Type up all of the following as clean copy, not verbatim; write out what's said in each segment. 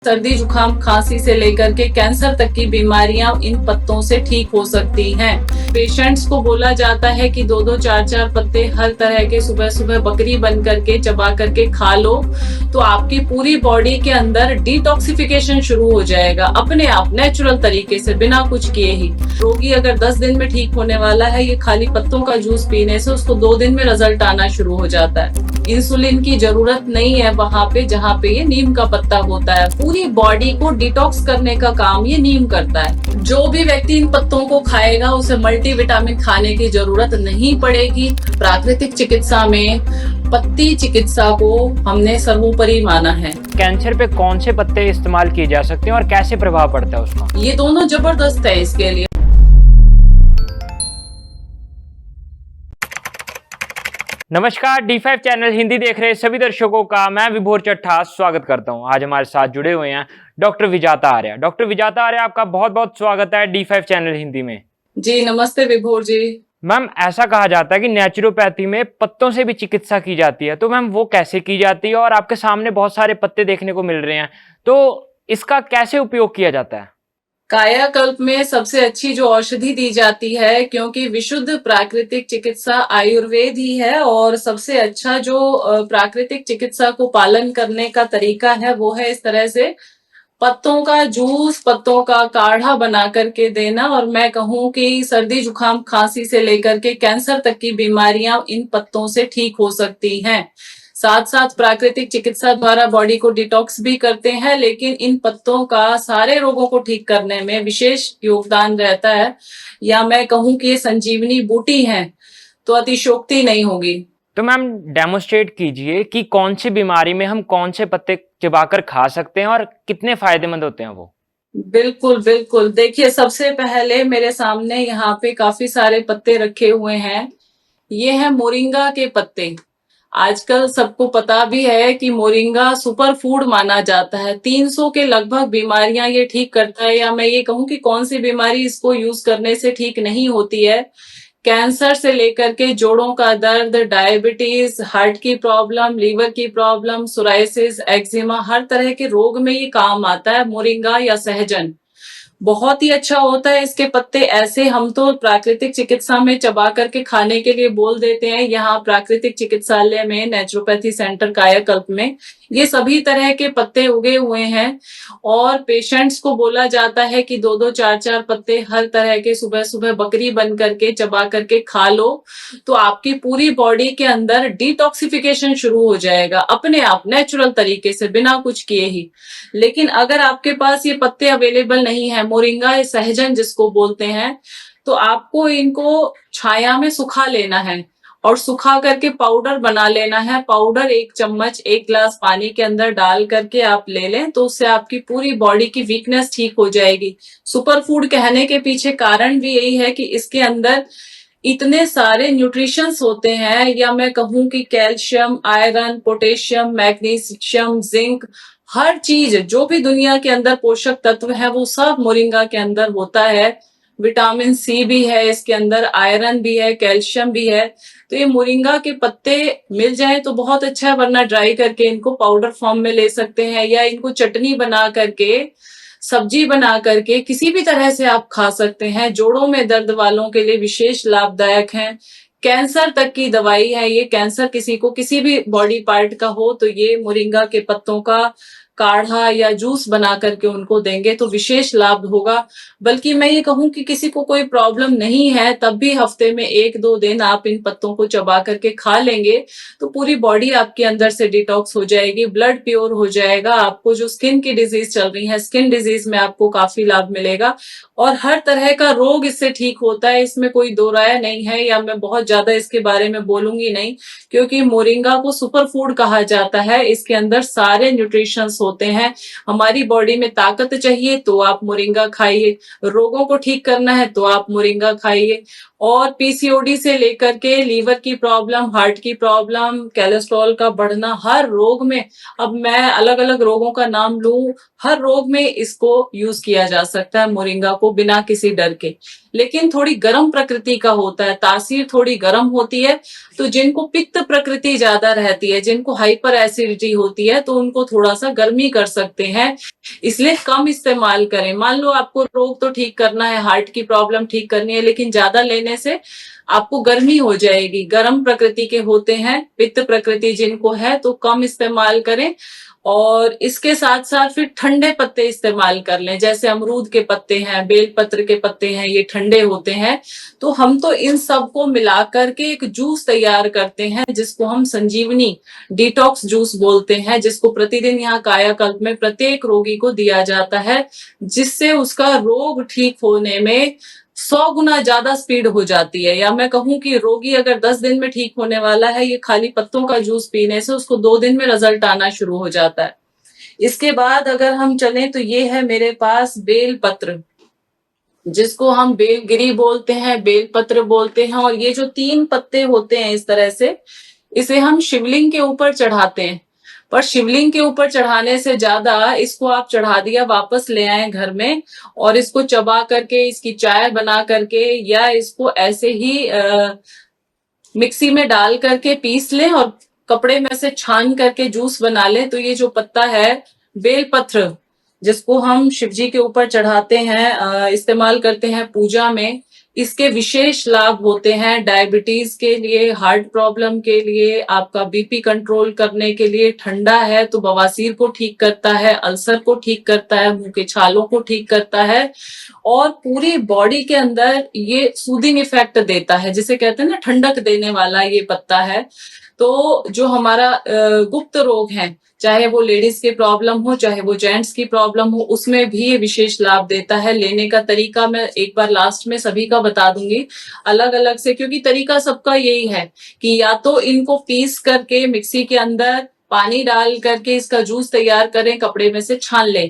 सर्दी जुकाम खांसी से लेकर के कैंसर तक की बीमारियां इन पत्तों से ठीक हो सकती हैं। पेशेंट्स को बोला जाता है कि दो दो चार चार पत्ते हर तरह के सुबह सुबह बकरी बन करके चबा करके खा लो, तो आपकी पूरी बॉडी के अंदर डिटॉक्सिफिकेशन शुरू हो जाएगा अपने आप नेचुरल तरीके से, बिना कुछ किए ही। रोगी अगर 10 दिन में ठीक होने वाला है, ये खाली पत्तों का जूस पीने से उसको 2 दिन में रिजल्ट आना शुरू हो जाता है। इंसुलिन की जरूरत नहीं है वहां पे जहाँ पे ये नीम का पत्ता होता है। पूरी बॉडी को डिटॉक्स करने का काम ये नीम करता है। जो भी व्यक्ति इन पत्तों को खाएगा उसे मल्टीविटामिन खाने की जरूरत नहीं पड़ेगी। प्राकृतिक चिकित्सा में पत्ती चिकित्सा को हमने सर्वोपरि माना है। कैंसर पे कौन से पत्ते इस्तेमाल किए जा सकते हैं और कैसे प्रभाव पड़ता है उसका? ये दोनों जबरदस्त है इसके लिए। नमस्कार, D5 चैनल हिंदी देख रहे सभी दर्शकों का मैं विभोर चट्ठा स्वागत करता हूं। आज हमारे साथ जुड़े हुए हैं डॉक्टर विजाता आर्य। डॉक्टर विजाता आर्य, आपका बहुत बहुत स्वागत है D5 चैनल हिंदी में। जी नमस्ते विभोर जी। मैम, ऐसा कहा जाता है कि नेचुरोपैथी में पत्तों से भी चिकित्सा की जाती है, तो मैम वो कैसे की जाती है? और आपके सामने बहुत सारे पत्ते देखने को मिल रहे हैं, तो इसका कैसे उपयोग किया जाता है? कायाकल्प में सबसे अच्छी जो औषधि दी जाती है, क्योंकि विशुद्ध प्राकृतिक चिकित्सा आयुर्वेद ही है, और सबसे अच्छा जो प्राकृतिक चिकित्सा को पालन करने का तरीका है वो है इस तरह से पत्तों का जूस, पत्तों का काढ़ा बना करके देना। और मैं कहूँ कि सर्दी जुकाम खांसी से लेकर के कैंसर तक की बीमारियां इन पत्तों से ठीक हो सकती हैं। साथ साथ प्राकृतिक चिकित्सा द्वारा बॉडी को डिटॉक्स भी करते हैं, लेकिन इन पत्तों का सारे रोगों को ठीक करने में विशेष योगदान रहता है। या मैं कहूँ कि ये संजीवनी बूटी है तो अतिशोक्ति नहीं होगी। तो मैम डेमोन्स्ट्रेट कीजिए कि कौन सी बीमारी में हम कौन से पत्ते चबाकर खा सकते हैं और कितने फायदेमंद होते हैं वो। बिल्कुल बिल्कुल, देखिए सबसे पहले मेरे सामने यहाँ पे काफी सारे पत्ते रखे हुए हैं। ये है मोरिंगा के पत्ते। आजकल सबको पता भी है कि मोरिंगा सुपर फूड माना जाता है। 300 के लगभग बीमारियां ये ठीक करता है। या मैं ये कहूँ कि कौन सी बीमारी इसको यूज करने से ठीक नहीं होती है। कैंसर से लेकर के जोड़ों का दर्द, डायबिटीज, हार्ट की प्रॉब्लम, लीवर की प्रॉब्लम, सोराइसिस, एक्जिमा, हर तरह के रोग में ये काम आता है मोरिंगा या सहजन। बहुत ही अच्छा होता है इसके पत्ते। ऐसे हम तो प्राकृतिक चिकित्सा में चबा करके खाने के लिए बोल देते हैं। यहाँ प्राकृतिक चिकित्सालय में, नेचुरोपैथी सेंटर कायाकल्प में ये सभी तरह के पत्ते उगे हुए हैं, और पेशेंट्स को बोला जाता है कि दो दो चार चार पत्ते हर तरह के सुबह सुबह बकरी बन करके चबा करके खा लो, तो आपकी पूरी बॉडी के अंदर डिटॉक्सिफिकेशन शुरू हो जाएगा अपने आप नेचुरल तरीके से, बिना कुछ किए ही। लेकिन अगर आपके पास ये पत्ते अवेलेबल नहीं है, मोरिंगा सहजन जिसको बोलते हैं, तो आपको इनको छाया में सुखा लेना है और सुखा करके पाउडर बना लेना है। पाउडर 1 चम्मच 1 गिलास पानी के अंदर डाल करके आप ले लें, तो उससे आपकी पूरी बॉडी की वीकनेस ठीक हो जाएगी। सुपर फूड कहने के पीछे कारण भी यही है कि इसके अंदर इतने सारे न्यूट्रिशंस होते हैं, या मैं कहूँ कि calcium, iron, potassium, magnesium, zinc, हर चीज जो भी दुनिया के अंदर पोषक तत्व है वो सब मोरिंगा के अंदर होता है। विटामिन सी भी है इसके अंदर, आयरन भी है, कैल्शियम भी है। तो ये मोरिंगा के पत्ते मिल जाए तो बहुत अच्छा है, वरना ड्राई करके इनको पाउडर फॉर्म में ले सकते हैं, या इनको चटनी बना करके, सब्जी बना करके किसी भी तरह से आप खा सकते हैं। जोड़ों में दर्द वालों के लिए विशेष लाभदायक है। कैंसर तक की दवाई है ये। कैंसर किसी को किसी भी बॉडी पार्ट का हो तो ये मोरिंगा के पत्तों का काढ़ा या जूस बना करके उनको देंगे तो विशेष लाभ होगा। बल्कि मैं ये कहूँ कि किसी को कोई प्रॉब्लम नहीं है तब भी हफ्ते में 1-2 दिन आप इन पत्तों को चबा करके खा लेंगे तो पूरी बॉडी आपके अंदर से डिटॉक्स हो जाएगी, ब्लड प्योर हो जाएगा। आपको जो स्किन की डिजीज चल रही है, स्किन डिजीज में आपको काफी लाभ मिलेगा, और हर तरह का रोग इससे ठीक होता है। इसमें कोई दो राय नहीं है, या मैं बहुत ज्यादा इसके बारे में बोलूंगी नहीं, क्योंकि मोरिंगा को सुपर फूड कहा जाता है। इसके अंदर सारे न्यूट्रिशंस होते हैं। हमारी बॉडी में ताकत चाहिए तो आप मोरिंगा खाइए, रोगों को ठीक करना है तो आप मोरिंगा खाइए। और पीसीओडी से लेकर के लीवर की प्रॉब्लम, हार्ट की प्रॉब्लम, कोलेस्ट्रॉल का बढ़ना, हर रोग में, अब मैं अलग अलग रोगों का नाम लूं, हर रोग में इसको यूज किया जा सकता है मोरिंगा को, बिना किसी डर के। लेकिन थोड़ी गर्म प्रकृति का होता है, तासीर थोड़ी गर्म होती है, तो जिनको पित्त प्रकृति ज्यादा रहती है, जिनको हाइपर एसिडिटी होती है, तो उनको थोड़ा सा गर्म गर्मी कर सकते हैं, इसलिए कम इस्तेमाल करें। मान लो आपको रोग तो ठीक करना है, हार्ट की प्रॉब्लम ठीक करनी है, लेकिन ज्यादा लेने से आपको गर्मी हो जाएगी। गर्म प्रकृति के होते हैं, पित्त प्रकृति जिनको है, तो कम इस्तेमाल करें। और इसके साथ साथ फिर ठंडे पत्ते इस्तेमाल कर लें, जैसे अमरूद के पत्ते हैं, बेलपत्र के पत्ते हैं, ये ठंडे होते हैं। तो हम तो इन सबको मिलाकर के एक जूस तैयार करते हैं, जिसको हम संजीवनी डिटॉक्स जूस बोलते हैं, जिसको प्रतिदिन यहाँ कायाकल्प में प्रत्येक रोगी को दिया जाता है, जिससे उसका रोग ठीक होने में 100 गुना ज्यादा स्पीड हो जाती है। या मैं कहूं कि रोगी अगर 10 दिन में ठीक होने वाला है, ये खाली पत्तों का जूस पीने से उसको 2 दिन में रिजल्ट आना शुरू हो जाता है। इसके बाद अगर हम चलें तो ये है मेरे पास बेल पत्र, जिसको हम बेलगिरी बोलते हैं, बेलपत्र बोलते हैं। और ये जो 3 पत्ते होते हैं इस तरह से, इसे हम शिवलिंग के ऊपर चढ़ाते हैं। पर शिवलिंग के ऊपर चढ़ाने से ज्यादा इसको आप चढ़ा दिया, वापस ले आए घर में और इसको चबा करके, इसकी चाय बना करके, या इसको ऐसे ही मिक्सी में डाल करके पीस लें और कपड़े में से छान करके जूस बना लें। तो ये जो पत्ता है बेलपत्र, जिसको हम शिव जी के ऊपर चढ़ाते हैं, इस्तेमाल करते हैं पूजा में, इसके विशेष लाभ होते हैं डायबिटीज के लिए, हार्ट प्रॉब्लम के लिए, आपका बीपी कंट्रोल करने के लिए। ठंडा है तो बवासीर को ठीक करता है, अल्सर को ठीक करता है, मुंह के छालों को ठीक करता है, और पूरी बॉडी के अंदर ये सूदिंग इफेक्ट देता है, जिसे कहते हैं ना ठंडक देने वाला ये पत्ता है। तो जो हमारा गुप्त रोग है, चाहे वो लेडीज के प्रॉब्लम हो, चाहे वो जेंट्स की प्रॉब्लम हो, उसमें भी ये विशेष लाभ देता है। लेने का तरीका मैं एक बार लास्ट में सभी का बता दूंगी अलग अलग से, क्योंकि तरीका सबका यही है कि या तो इनको पीस करके मिक्सी के अंदर पानी डाल करके इसका जूस तैयार करें, कपड़े में से छान लें,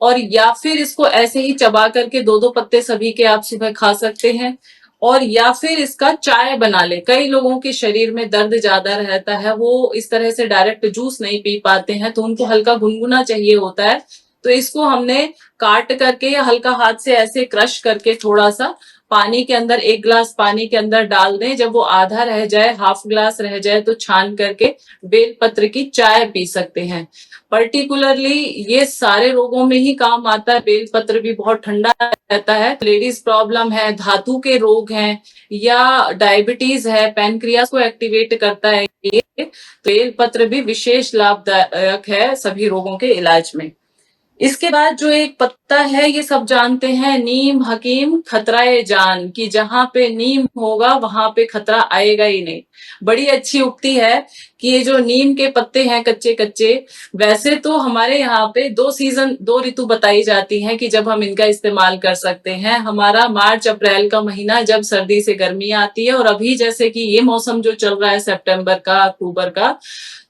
और या फिर इसको ऐसे ही चबा करके 2-2 पत्ते सभी के आप सुबह खा सकते हैं, और या फिर इसका चाय बना ले। कई लोगों के शरीर में दर्द ज्यादा रहता है, वो इस तरह से डायरेक्ट जूस नहीं पी पाते हैं, तो उनको हल्का गुनगुना चाहिए होता है। तो इसको हमने काट करके या हल्का हाथ से ऐसे क्रश करके थोड़ा सा पानी के अंदर, 1 गिलास पानी के अंदर डाल दें। जब वो आधा रह जाए, हाफ गिलास रह जाए, तो छान करके बेलपत्र की चाय पी सकते हैं। पर्टिकुलरली ये सारे रोगों में ही काम आता है। बेलपत्र भी बहुत ठंडा रहता है। लेडीज प्रॉब्लम है, धातु के रोग हैं, या डायबिटीज है, पैनक्रियास को एक्टिवेट करता है ये, बेलपत्र भी विशेष लाभदायक है सभी रोगों के इलाज में। इसके बाद जो एक पत्ता है, ये सब जानते हैं, नीम हकीम खतराए जान, कि जहां पे नीम होगा वहां पे खतरा आएगा ही नहीं। बड़ी अच्छी उक्ति है कि ये जो नीम के पत्ते हैं कच्चे कच्चे, वैसे तो हमारे यहाँ पे 2 ऋतु बताई जाती हैं कि जब हम इनका इस्तेमाल कर सकते हैं। हमारा मार्च अप्रैल का महीना, जब सर्दी से गर्मी आती है, और अभी जैसे कि ये मौसम जो चल रहा है सितंबर का, अक्टूबर का,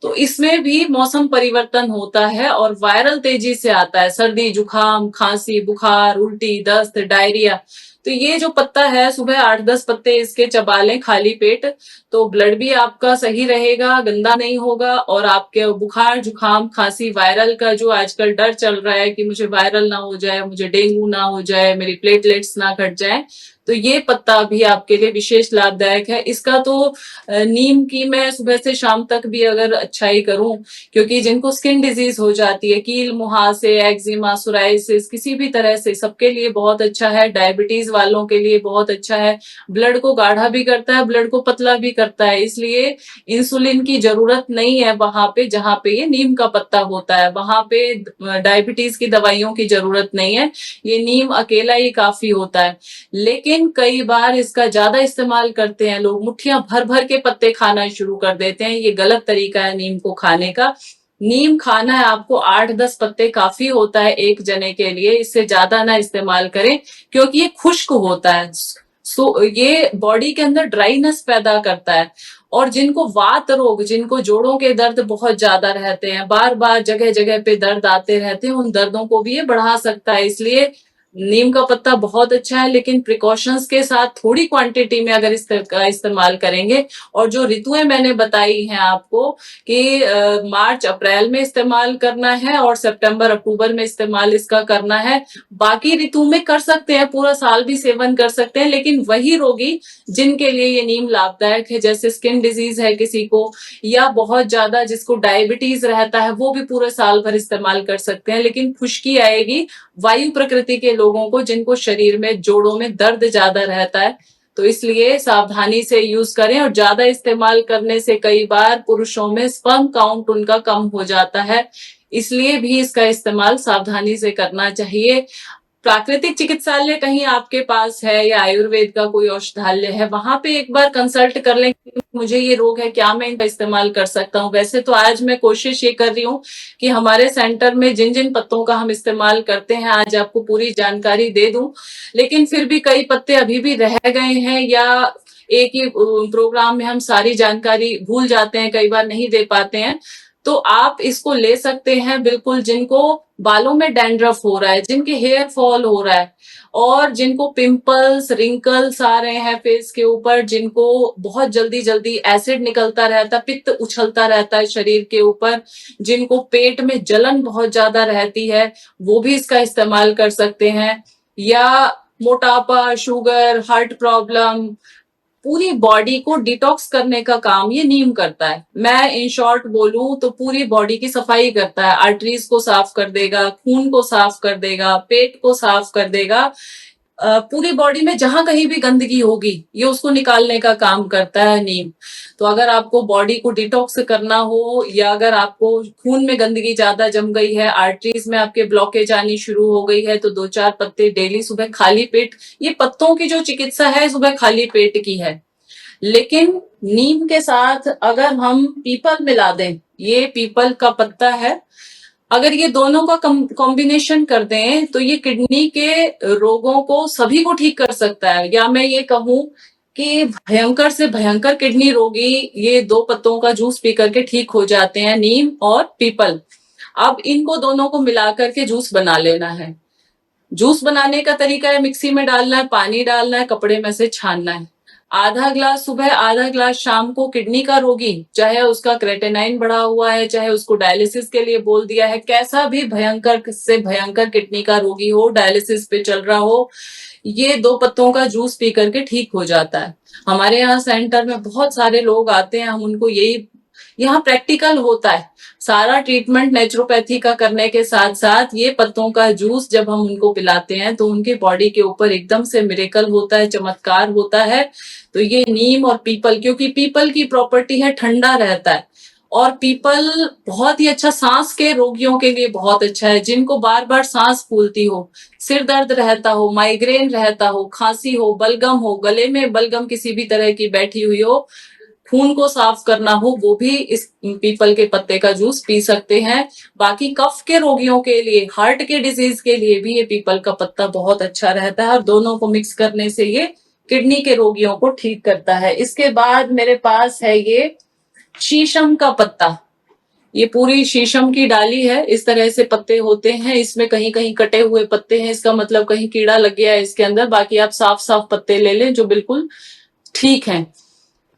तो इसमें भी मौसम परिवर्तन होता है और वायरल तेजी से आता है। सर्दी, जुकाम, खांसी, बुखार, उल्टी, दस्त, डायरिया। तो ये जो पत्ता है, सुबह 8-10 पत्ते इसके चबा लें खाली पेट, तो ब्लड भी आपका सही रहेगा, गंदा नहीं होगा, और आपके बुखार, जुकाम, खांसी, वायरल का जो आजकल डर चल रहा है कि मुझे वायरल ना हो जाए, मुझे डेंगू ना हो जाए, मेरी प्लेटलेट्स ना घट जाए, तो ये पत्ता भी आपके लिए विशेष लाभदायक है। इसका तो नीम की मैं सुबह से शाम तक भी अगर अच्छाई करूं, क्योंकि जिनको स्किन डिजीज हो जाती है, कील मुहासे, एक्जिमा, सोराइसिस, किसी भी तरह से, सबके लिए बहुत अच्छा है। डायबिटीज वालों के लिए बहुत अच्छा है। ब्लड को गाढ़ा भी करता है, ब्लड को पतला भी करता है, इसलिए इंसुलिन की जरूरत नहीं है वहां पे जहां पे ये नीम का पत्ता होता है। वहां पे डायबिटीज की दवाइयों की जरूरत नहीं है, ये नीम अकेला ही काफी होता है। लेकिन कई बार इसका ज्यादा इस्तेमाल करते हैं लोग, मुट्ठियां भर भर के पत्ते खाना शुरू कर देते हैं। ये गलत तरीका है नीम को खाने का। नीम खाना है आपको 8-10 पत्ते काफी होता है एक जने के लिए, इससे ज्यादा ना इस्तेमाल करें, क्योंकि ये खुश्क होता है। ये बॉडी के अंदर ड्राइनेस पैदा करता है। और जिनको वात रोग, जिनको जोड़ों के दर्द बहुत ज्यादा रहते हैं, बार बार जगह जगह पे दर्द आते रहते हैं, उन दर्दों को भी ये बढ़ा सकता है। इसलिए नीम का पत्ता बहुत अच्छा है, लेकिन प्रिकॉशंस के साथ थोड़ी क्वांटिटी में अगर इसका इस्तेमाल करेंगे, और जो ऋतुएं मैंने बताई हैं आपको कि मार्च अप्रैल में इस्तेमाल करना है और सितंबर अक्टूबर में इस्तेमाल इसका करना है। बाकी ऋतु में कर सकते हैं, पूरा साल भी सेवन कर सकते हैं, लेकिन वही रोगी जिनके लिए ये नीम लाभदायक है, जैसे स्किन डिजीज है किसी को, या बहुत ज्यादा जिसको डायबिटीज रहता है, वो भी पूरे साल भर इस्तेमाल कर सकते हैं। लेकिन खुश्की आएगी वायु प्रकृति के लोगों को, जिनको शरीर में जोड़ों में दर्द ज्यादा रहता है, तो इसलिए सावधानी से यूज करें। और ज्यादा इस्तेमाल करने से कई बार पुरुषों में स्पर्म काउंट उनका कम हो जाता है, इसलिए भी इसका इस्तेमाल सावधानी से करना चाहिए। प्राकृतिक चिकित्सालय कहीं आपके पास है या आयुर्वेद का कोई औषधालय है, वहां पे एक बार कंसल्ट कर लें, मुझे ये रोग है, क्या मैं इनका इस्तेमाल कर सकता हूँ। वैसे तो आज मैं कोशिश ये कर रही हूँ कि हमारे सेंटर में जिन जिन पत्तों का हम इस्तेमाल करते हैं, आज आपको पूरी जानकारी दे दूं, लेकिन फिर भी कई पत्ते अभी भी रह गए हैं, या एक ही प्रोग्राम में हम सारी जानकारी भूल जाते हैं, कई बार नहीं दे पाते हैं। तो आप इसको ले सकते हैं बिल्कुल, जिनको बालों में डैंड्रफ हो रहा है, जिनके हेयर फॉल हो रहा है, और जिनको पिंपल्स रिंकल्स आ रहे हैं फेस के ऊपर, जिनको बहुत जल्दी जल्दी एसिड निकलता रहता है, पित्त उछलता रहता है शरीर के ऊपर, जिनको पेट में जलन बहुत ज्यादा रहती है, वो भी इसका इस्तेमाल कर सकते हैं। या मोटापा, शुगर, हार्ट प्रॉब्लम, पूरी बॉडी को डिटॉक्स करने का काम ये नीम करता है। मैं इन शॉर्ट बोलूं तो पूरी बॉडी की सफाई करता है, आर्टरीज को साफ कर देगा, खून को साफ कर देगा, पेट को साफ कर देगा, पूरी बॉडी में जहां कहीं भी गंदगी होगी ये उसको निकालने का काम करता है नीम। तो अगर आपको बॉडी को डिटॉक्स करना हो, या अगर आपको खून में गंदगी ज्यादा जम गई है, आर्टरीज में आपके ब्लॉकेज आनी शुरू हो गई है, तो 2-4 पत्ते डेली सुबह खाली पेट, ये पत्तों की जो चिकित्सा है सुबह खाली पेट की है। लेकिन नीम के साथ अगर हम पीपल मिला दें, ये पीपल का पत्ता है, अगर ये दोनों का कॉम्बिनेशन कर दें तो ये किडनी के रोगों को सभी को ठीक कर सकता है। या मैं ये कहूं कि भयंकर से भयंकर किडनी रोगी ये 2 पत्तों का जूस पी करके ठीक हो जाते हैं, नीम और पीपल। अब इनको दोनों को मिलाकर के जूस बना लेना है। जूस बनाने का तरीका है, मिक्सी में डालना है, पानी डालना है, कपड़े में से छानना है। आधा ग्लास सुबह, आधा ग्लास शाम को। किडनी का रोगी, चाहे उसका क्रेटेनाइन बढ़ा हुआ है, चाहे उसको डायलिसिस के लिए बोल दिया है, कैसा भी भयंकर से भयंकर किडनी का रोगी हो, डायलिसिस पे चल रहा हो, ये 2 पत्तों का जूस पी करके ठीक हो जाता है। हमारे यहाँ सेंटर में बहुत सारे लोग आते हैं, हम उनको यही, यहाँ प्रैक्टिकल होता है, सारा ट्रीटमेंट नेचुरोपैथी का करने के साथ साथ ये पत्तों का जूस जब हम उनको पिलाते हैं तो उनके बॉडी के ऊपर एकदम से मिरेकल होता है, चमत्कार होता है। तो ये नीम और पीपल, क्योंकि पीपल की प्रॉपर्टी है ठंडा रहता है, और पीपल बहुत ही अच्छा, सांस के रोगियों के लिए बहुत अच्छा है, जिनको बार बार सांस फूलती हो, सिर दर्द रहता हो, माइग्रेन रहता हो, खांसी हो, बलगम हो, गले में बलगम किसी भी तरह की बैठी हुई हो, खून को साफ करना हो, वो भी इस पीपल के पत्ते का जूस पी सकते हैं। बाकी कफ के रोगियों के लिए, हार्ट के डिजीज के लिए भी ये पीपल का पत्ता बहुत अच्छा रहता है, और दोनों को मिक्स करने से ये किडनी के रोगियों को ठीक करता है। इसके बाद मेरे पास है ये शीशम का पत्ता। ये पूरी शीशम की डाली है, इस तरह से पत्ते होते हैं, इसमें कहीं कहीं कटे हुए पत्ते हैं, इसका मतलब कहीं कीड़ा लग गया है इसके अंदर। बाकी आप साफ साफ पत्ते ले लें जो बिल्कुल ठीक हैं।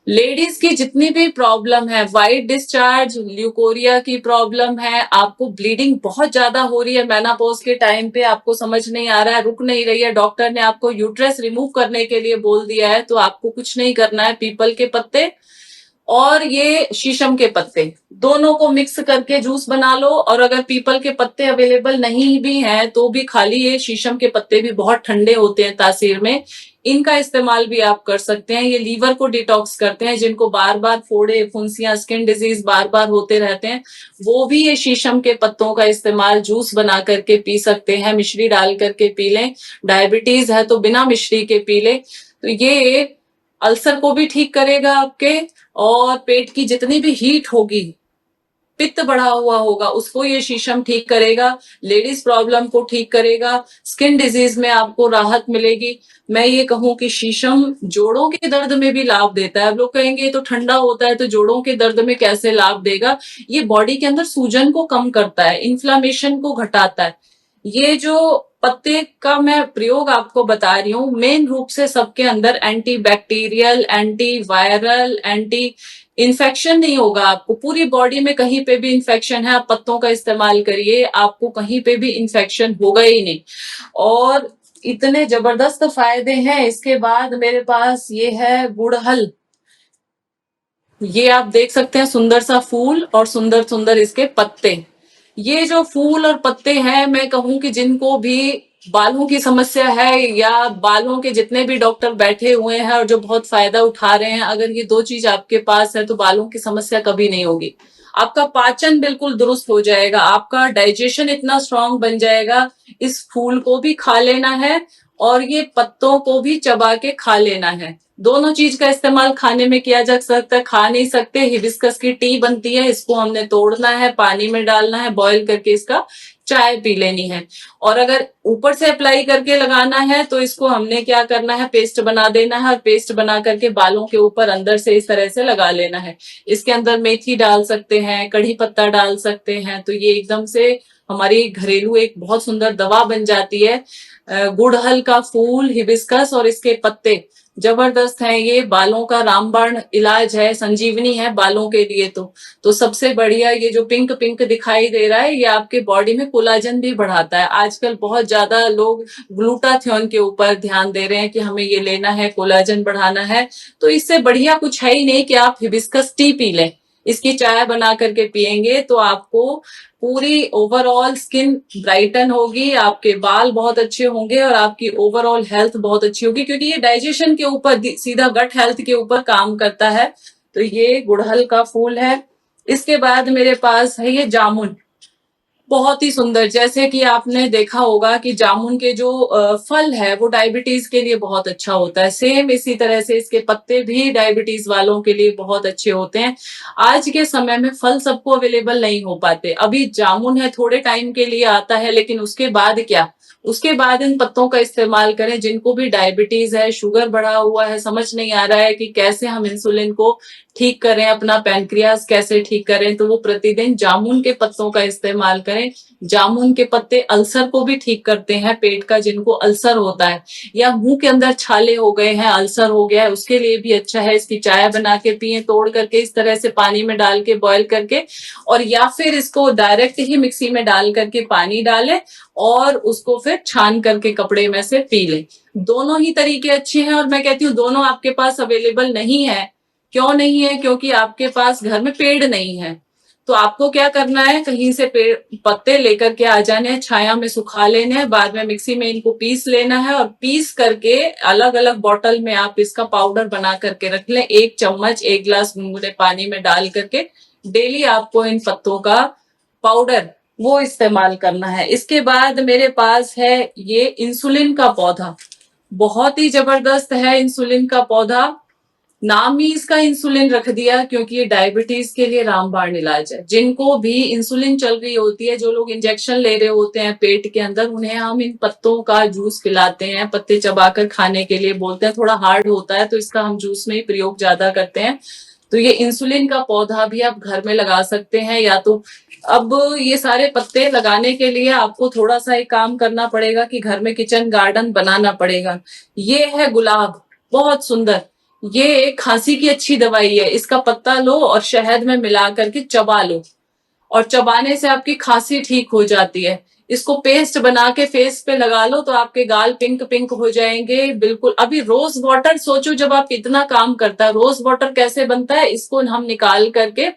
लेडीज की जितनी भी प्रॉब्लम है, वाइट डिस्चार्ज, ल्यूकोरिया की प्रॉब्लम है, आपको ब्लीडिंग बहुत ज्यादा हो रही है मेनोपॉज के टाइम पे, आपको समझ नहीं आ रहा है, रुक नहीं रही है, डॉक्टर ने आपको यूट्रस रिमूव करने के लिए बोल दिया है, तो आपको कुछ नहीं करना है, पीपल के पत्ते और ये शीशम के पत्ते दोनों को मिक्स करके जूस बना लो। और अगर पीपल के पत्ते अवेलेबल नहीं भी हैं तो भी खाली ये शीशम के पत्ते भी बहुत ठंडे होते हैं तासीर में, इनका इस्तेमाल भी आप कर सकते हैं। ये लीवर को डिटॉक्स करते हैं, जिनको बार बार फोड़े, फुंसियां, स्किन डिजीज बार बार होते रहते हैं, वो भी ये शीशम के पत्तों का इस्तेमाल जूस बना करके पी सकते हैं। मिश्री डाल करके पी लें, डायबिटीज है तो बिना मिश्री के पी लें। तो ये अल्सर को भी ठीक करेगा आपके, और पेट की जितनी भी हीट होगी, पित्त बढ़ा हुआ होगा, उसको ये शीशम ठीक करेगा, लेडीज प्रॉब्लम को ठीक करेगा, स्किन डिजीज में आपको राहत मिलेगी। मैं ये कहूं कि शीशम जोड़ों के दर्द में भी लाभ देता है। अब लोग कहेंगे ये तो ठंडा होता है तो जोड़ों के दर्द में कैसे लाभ देगा? ये बॉडी के अंदर सूजन को कम करता है, इन्फ्लामेशन को घटाता है, ये जो पत्ते का मैं प्रयोग आपको बता रही हूँ, मेन रूप से सबके अंदर anti bacterial, anti viral, anti infection नहीं होगा। आपको पूरी बॉडी में कहीं पे भी इन्फेक्शन है, आप पत्तों का इस्तेमाल करिए, आपको कहीं पे भी इन्फेक्शन होगा ही नहीं। और इतने जबरदस्त फायदे हैं। इसके बाद मेरे पास ये है गुड़हल। ये आप देख सकते हैं, सुंदर सा फूल और सुंदर सुंदर इसके पत्ते। ये जो फूल और पत्ते हैं, मैं कहूं कि जिनको भी बालों की समस्या है या बालों के जितने भी डॉक्टर बैठे हुए हैं और जो बहुत फायदा उठा रहे हैं, अगर ये दो चीज आपके पास है तो बालों की समस्या कभी नहीं होगी। आपका पाचन बिल्कुल दुरुस्त हो जाएगा, आपका डाइजेशन इतना स्ट्रांग बन जाएगा। इस फूल को भी खा लेना है और ये पत्तों को भी चबा के खा लेना है। दोनों चीज का इस्तेमाल खाने में किया जा सकता है। खा नहीं सकते, हिबिस्कस की टी बनती है, इसको हमने तोड़ना है, पानी में डालना है, बॉईल करके इसका चाय पी लेनी है। और अगर ऊपर से अप्लाई करके लगाना है तो इसको हमने क्या करना है, पेस्ट बना देना है और पेस्ट बना करके बालों के ऊपर अंदर से इस तरह से लगा लेना है। इसके अंदर मेथी डाल सकते हैं, कड़ी पत्ता डाल सकते हैं, तो ये एकदम से हमारी घरेलू एक बहुत सुंदर दवा बन जाती है। गुड़हल का फूल, हिबिस्कस और इसके पत्ते जबरदस्त है। ये बालों का रामबाण इलाज है, संजीवनी है बालों के लिए। तो सबसे बढ़िया ये जो पिंक पिंक दिखाई दे रहा है, ये आपके बॉडी में कोलाजन भी बढ़ाता है। आजकल बहुत ज्यादा लोग ग्लूटाथियोन के ऊपर ध्यान दे रहे हैं कि हमें ये लेना है, कोलाजन बढ़ाना है। तो इससे बढ़िया कुछ है ही नहीं कि आप हिबिस्कस टी पी लें। इसकी चाय बना करके पिएंगे तो आपको पूरी ओवरऑल स्किन ब्राइटन होगी, आपके बाल बहुत अच्छे होंगे और आपकी ओवरऑल हेल्थ बहुत अच्छी होगी, क्योंकि ये डाइजेशन के ऊपर, सीधा गट हेल्थ के ऊपर काम करता है। तो ये गुड़हल का फूल है। इसके बाद मेरे पास है ये जामुन, बहुत ही सुंदर। जैसे कि आपने देखा होगा कि जामुन के जो फल है वो डायबिटीज के लिए बहुत अच्छा होता है, सेम इसी तरह से इसके पत्ते भी डायबिटीज वालों के लिए बहुत अच्छे होते हैं। आज के समय में फल सबको अवेलेबल नहीं हो पाते। अभी जामुन है, थोड़े टाइम के लिए आता है, लेकिन उसके बाद क्या, उसके बाद इन पत्तों का इस्तेमाल करें। जिनको भी डायबिटीज है, शुगर बढ़ा हुआ है, समझ नहीं आ रहा है कि कैसे हम इंसुलिन को ठीक करें, अपना पैनक्रियास कैसे ठीक करें, तो वो प्रतिदिन जामुन के पत्तों का इस्तेमाल करें। जामुन के पत्ते अल्सर को भी ठीक करते हैं, पेट का जिनको अल्सर होता है या मुंह के अंदर छाले हो गए हैं, अल्सर हो गया है, उसके लिए भी अच्छा है। इसकी चाय बना के पिए, तोड़ करके इस तरह से पानी में डाल के बॉईल करके, और या फिर इसको डायरेक्ट ही मिक्सी में डाल करके पानी डालें और उसको फिर छान करके कपड़े में से पी लें। दोनों ही तरीके अच्छे हैं और मैं कहती हूँ दोनों आपके पास अवेलेबल नहीं है। क्यों नहीं है? क्योंकि आपके पास घर में पेड़ नहीं है। तो आपको क्या करना है, कहीं से पेड़ पत्ते लेकर के आ जाने हैं, छाया में सुखा लेने हैं, बाद में मिक्सी में इनको पीस लेना है और पीस करके अलग अलग बॉटल में आप इसका पाउडर बना करके रख लें। 1 चम्मच 1 गिलास गुनगुने पानी में डाल करके डेली आपको इन पत्तों का पाउडर वो इस्तेमाल करना है। इसके बाद मेरे पास है ये इंसुलिन का पौधा, बहुत ही जबरदस्त है इंसुलिन का पौधा। नाम ही इसका इंसुलिन रख दिया क्योंकि ये डायबिटीज के लिए रामबाण इलाज है। जिनको भी इंसुलिन चल रही होती है, जो लोग इंजेक्शन ले रहे होते हैं पेट के अंदर, उन्हें हम इन पत्तों का जूस पिलाते हैं। पत्ते चबाकर खाने के लिए बोलते हैं, थोड़ा हार्ड होता है तो इसका हम जूस में ही प्रयोग ज्यादा करते हैं। तो ये इंसुलिन का पौधा भी आप घर में लगा सकते हैं। या तो अब ये सारे पत्ते लगाने के लिए आपको थोड़ा सा एक काम करना पड़ेगा कि घर में किचन गार्डन बनाना पड़ेगा। ये है गुलाब, बहुत सुंदर। ये एक खांसी की अच्छी दवाई है। इसका पत्ता लो और शहद में मिला करके चबा लो और चबाने से आपकी खांसी ठीक हो जाती है। इसको पेस्ट बना के फेस पे लगा लो तो आपके गाल पिंक पिंक हो जाएंगे बिल्कुल। अभी रोज वाटर सोचो, जब आप इतना काम करता है, रोज वाटर कैसे बनता है, इसको हम निकाल करके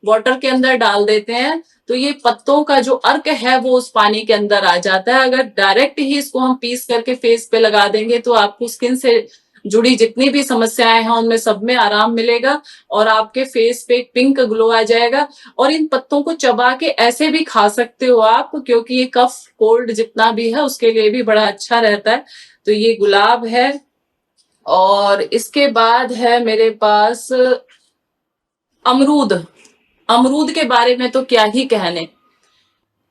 वाटर के अंदर डाल देते हैं तो ये पत्तों का जो अर्क है वो उस पानी के अंदर आ जाता है। अगर डायरेक्ट ही इसको हम पीस करके फेस पे लगा देंगे तो आपको स्किन से जुड़ी जितनी भी समस्याएं हैं उनमें सब में आराम मिलेगा और आपके फेस पे एक पिंक ग्लो आ जाएगा। और इन पत्तों को चबा के ऐसे भी खा सकते हो आप, क्योंकि ये कफ कोल्ड जितना भी है उसके लिए भी बड़ा अच्छा रहता है। तो ये गुलाब है। और इसके बाद है मेरे पास अमरूद। अमरूद के बारे में तो क्या ही कहने।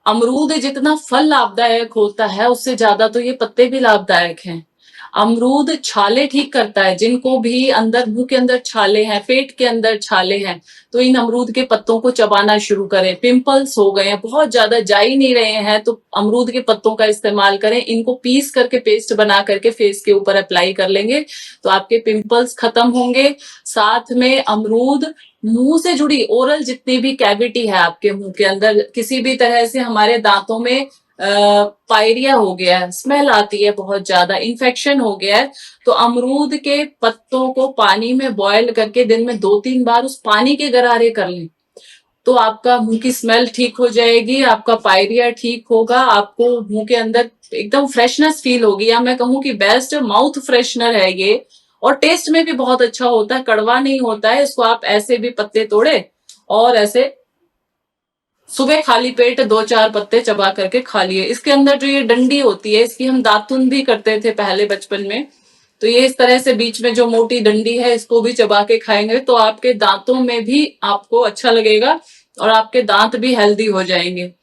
अमरूद जितना फल लाभदायक होता है उससे ज्यादा तो ये पत्ते भी लाभदायक हैं। अमरूद छाले ठीक करता है, जिनको भी अंदर मुंह के अंदर छाले हैं, पेट के अंदर छाले हैं, तो इन अमरूद के पत्तों को चबाना शुरू करें। पिंपल्स हो गए हैं, बहुत ज्यादा जा ही नहीं रहे हैं, तो अमरूद के पत्तों का इस्तेमाल करें। इनको पीस करके पेस्ट बना करके फेस के ऊपर अप्लाई कर लेंगे तो आपके पिंपल्स खत्म होंगे। साथ में अमरूद मुंह से जुड़ी ओरल जितनी भी कैविटी है आपके मुंह के अंदर, किसी भी तरह से हमारे दांतों में पायरिया हो गया है, स्मेल आती है, बहुत ज्यादा इन्फेक्शन हो गया है, तो अमरूद के पत्तों को पानी में बॉयल करके दिन में 2-3 बार उस पानी के गरारे कर लें, तो आपका मुंह की स्मेल ठीक हो जाएगी, आपका पायरिया ठीक होगा, आपको मुंह के अंदर एकदम फ्रेशनेस फील होगी। या मैं कहूँ कि बेस्ट माउथ फ्रेशनर है ये, और टेस्ट में भी बहुत अच्छा होता है, कड़वा नहीं होता है। इसको आप ऐसे भी पत्ते तोड़े और ऐसे सुबह खाली पेट 2-4 पत्ते चबा करके खा लिए। इसके अंदर जो ये डंडी होती है, इसकी हम दातुन भी करते थे पहले बचपन में, तो ये इस तरह से बीच में जो मोटी डंडी है इसको भी चबा के खाएंगे तो आपके दांतों में भी आपको अच्छा लगेगा और आपके दांत भी हेल्दी हो जाएंगे।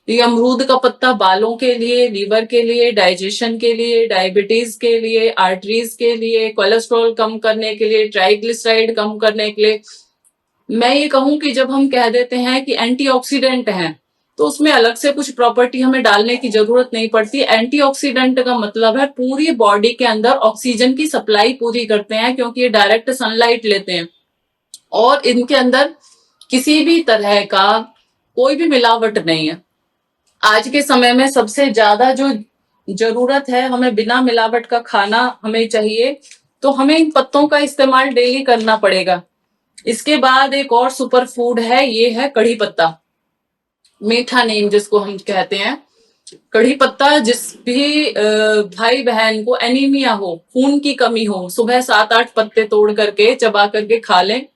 ये अमरूद का पत्ता बालों के लिए, लीवर के लिए, डाइजेशन के लिए, डायबिटीज के लिए, आर्टरीज के लिए, कोलेस्ट्रॉल कम करने के लिए, ट्राइग्लिसराइड कम करने के लिए। मैं ये कहूं कि जब हम कह देते हैं कि एंटीऑक्सीडेंट है, तो उसमें अलग से कुछ प्रॉपर्टी हमें डालने की जरूरत नहीं पड़ती। एंटीऑक्सीडेंट का मतलब है पूरी बॉडी के अंदर ऑक्सीजन की सप्लाई पूरी करते हैं, क्योंकि ये डायरेक्ट सनलाइट लेते हैं और इनके अंदर किसी भी तरह का कोई भी मिलावट नहीं है। आज के समय में सबसे ज्यादा जो जरूरत है, हमें बिना मिलावट का खाना हमें चाहिए, तो हमें इन पत्तों का इस्तेमाल डेली करना पड़ेगा। इसके बाद एक और सुपर फूड है, ये है कढ़ी पत्ता, मीठा नीम जिसको हम कहते हैं। कढ़ी पत्ता जिस भी भाई बहन को एनीमिया हो, खून की कमी हो, सुबह 7-8 पत्ते तोड़ करके चबा करके खा लें।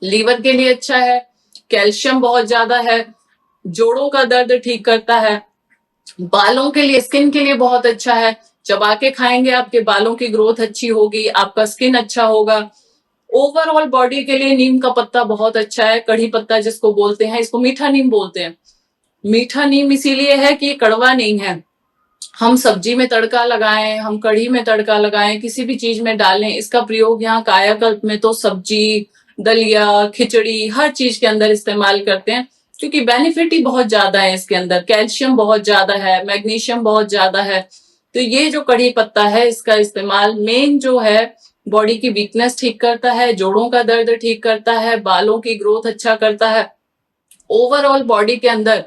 लीवर के लिए अच्छा है, कैल्शियम बहुत ज्यादा है, जोड़ों का दर्द ठीक करता है, बालों के लिए, स्किन के लिए बहुत अच्छा है। चबा के खाएंगे आपके बालों की ग्रोथ अच्छी होगी, आपका स्किन अच्छा होगा। ओवरऑल बॉडी के लिए नीम का पत्ता बहुत अच्छा है। कढ़ी पत्ता जिसको बोलते हैं, इसको मीठा नीम बोलते हैं। मीठा नीम इसीलिए है कि ये कड़वा नहीं है। हम सब्जी में तड़का लगाएं, हम कढ़ी में तड़का लगाएं, किसी भी चीज में डालें, इसका प्रयोग यहाँ कायाकल्प में तो सब्जी, दलिया, खिचड़ी, हर चीज के अंदर इस्तेमाल करते हैं, क्योंकि बेनिफिट ही बहुत ज्यादा है इसके अंदर। कैल्शियम बहुत ज्यादा है, मैग्नीशियम बहुत ज्यादा है। तो ये जो कढ़ी पत्ता है, इसका इस्तेमाल मेन जो है, बॉडी की वीकनेस ठीक करता है, जोड़ों का दर्द ठीक करता है, बालों की ग्रोथ अच्छा करता है, ओवरऑल बॉडी के अंदर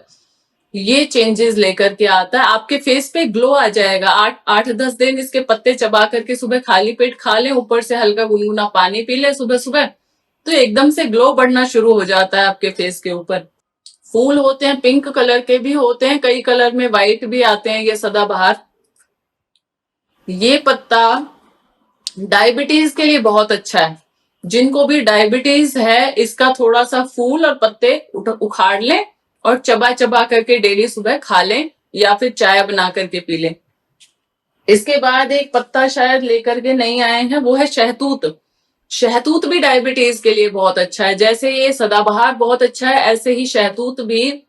ये चेंजेस लेकर के आता है। आपके फेस पे ग्लो आ जाएगा। 8-10 दिन इसके पत्ते चबा करके सुबह खाली पेट खा लें, ऊपर से हल्का गुनगुना पानी पी ले सुबह सुबह, तो एकदम से ग्लो बढ़ना शुरू हो जाता है आपके फेस के ऊपर। फूल होते हैं, पिंक कलर के भी होते हैं, कई कलर में व्हाइट भी आते हैं, ये सदाबहार। ये पत्ता डायबिटीज के लिए बहुत अच्छा है। जिनको भी डायबिटीज है, इसका थोड़ा सा फूल और पत्ते उखाड़ लें और चबा चबा करके डेली सुबह खा लें, या फिर चाय बना करके पी लें। इसके बाद एक पत्ता शायद लेकर के नहीं आए हैं, वो है शहतूत। शहतूत भी डायबिटीज के लिए बहुत अच्छा है। जैसे ये सदाबहार बहुत अच्छा है, ऐसे ही शहतूत भी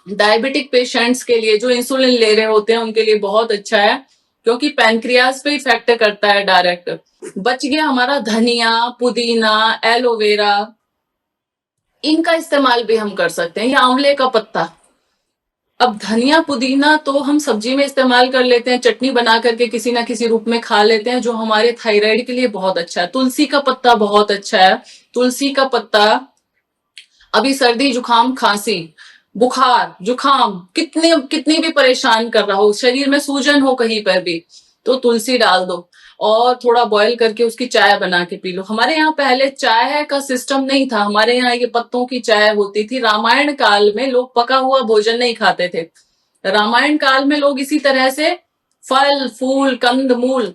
डायबिटिक पेशेंट्स के लिए, जो इंसुलिन ले रहे होते हैं, उनके लिए बहुत अच्छा है, क्योंकि पैनक्रियाज पे इफेक्ट करता है डायरेक्ट। बच गया हमारा धनिया, पुदीना, एलोवेरा, इनका इस्तेमाल भी हम कर सकते हैं, या आंवले का पत्ता। अब धनिया पुदीना तो हम सब्जी में इस्तेमाल कर लेते हैं, चटनी बना करके किसी ना किसी रूप में खा लेते हैं, जो हमारे थायराइड के लिए बहुत अच्छा है। तुलसी का पत्ता बहुत अच्छा है। तुलसी का पत्ता, अभी सर्दी, जुकाम, खांसी, बुखार, जुकाम, कितनी भी परेशान कर रहा हो, शरीर में सूजन हो कहीं पर भी, तो तुलसी डाल दो और थोड़ा बॉयल करके उसकी चाय बना के पी लो। हमारे यहाँ पहले चाय का सिस्टम नहीं था, हमारे यहाँ ये पत्तों की चाय होती थी। रामायण काल में लोग पका हुआ भोजन नहीं खाते थे। रामायण काल में लोग इसी तरह से फल फूल, कंद मूल,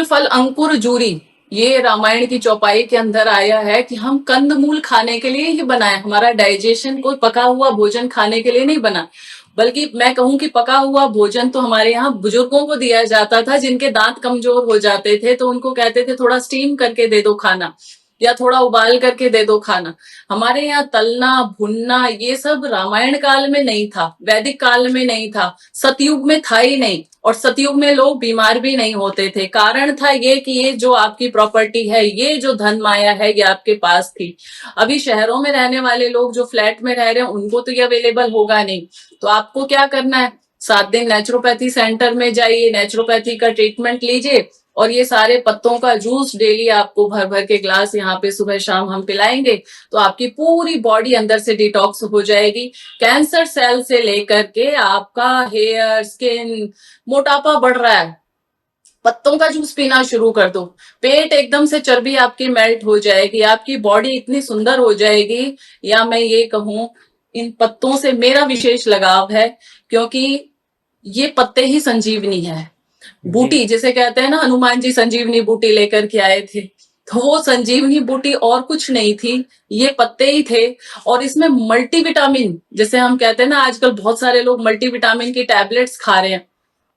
फल, अंकुर, जूरी, ये रामायण की चौपाई के अंदर आया है कि हम कंद मूल खाने के लिए ही बनाए। हमारा डाइजेशन कोई पका हुआ भोजन खाने के लिए नहीं बना, बल्कि मैं कहूं कि पका हुआ भोजन तो हमारे यहाँ बुजुर्गों को दिया जाता था, जिनके दांत कमजोर हो जाते थे, तो उनको कहते थे थोड़ा स्टीम करके दे दो खाना। या थोड़ा उबाल करके दे दो खाना। हमारे यहाँ तलना भुनना ये सब रामायण काल में नहीं था, वैदिक काल में नहीं था, सतयुग में था ही नहीं। और सतयुग में लोग बीमार भी नहीं होते थे। कारण था ये कि ये जो आपकी प्रॉपर्टी है, ये जो धन माया है, ये आपके पास थी। अभी शहरों में रहने वाले लोग जो फ्लैट में रह रहे हैं उनको तो ये अवेलेबल होगा नहीं। तो आपको क्या करना है, 7 दिन नेचुरोपैथी सेंटर में जाइए, नेचुरोपैथी का ट्रीटमेंट लीजिए, और ये सारे पत्तों का जूस डेली आपको भर भर के ग्लास यहाँ पे सुबह शाम हम पिलाएंगे, तो आपकी पूरी बॉडी अंदर से डिटॉक्स हो जाएगी। कैंसर सेल से लेकर के आपका हेयर, स्किन, मोटापा बढ़ रहा है, पत्तों का जूस पीना शुरू कर दो। पेट एकदम से चर्बी आपकी मेल्ट हो जाएगी, आपकी बॉडी इतनी सुंदर हो जाएगी। या मैं ये कहूं, इन पत्तों से मेरा विशेष लगाव है, क्योंकि ये पत्ते ही संजीवनी है। बूटी जिसे कहते हैं ना, हनुमान जी संजीवनी बूटी लेकर के आए थे, तो वो संजीवनी बूटी और कुछ नहीं थी, ये पत्ते ही थे। और इसमें मल्टीविटामिन, जैसे हम कहते हैं ना, आजकल बहुत सारे लोग मल्टीविटामिन की टैबलेट्स खा रहे हैं।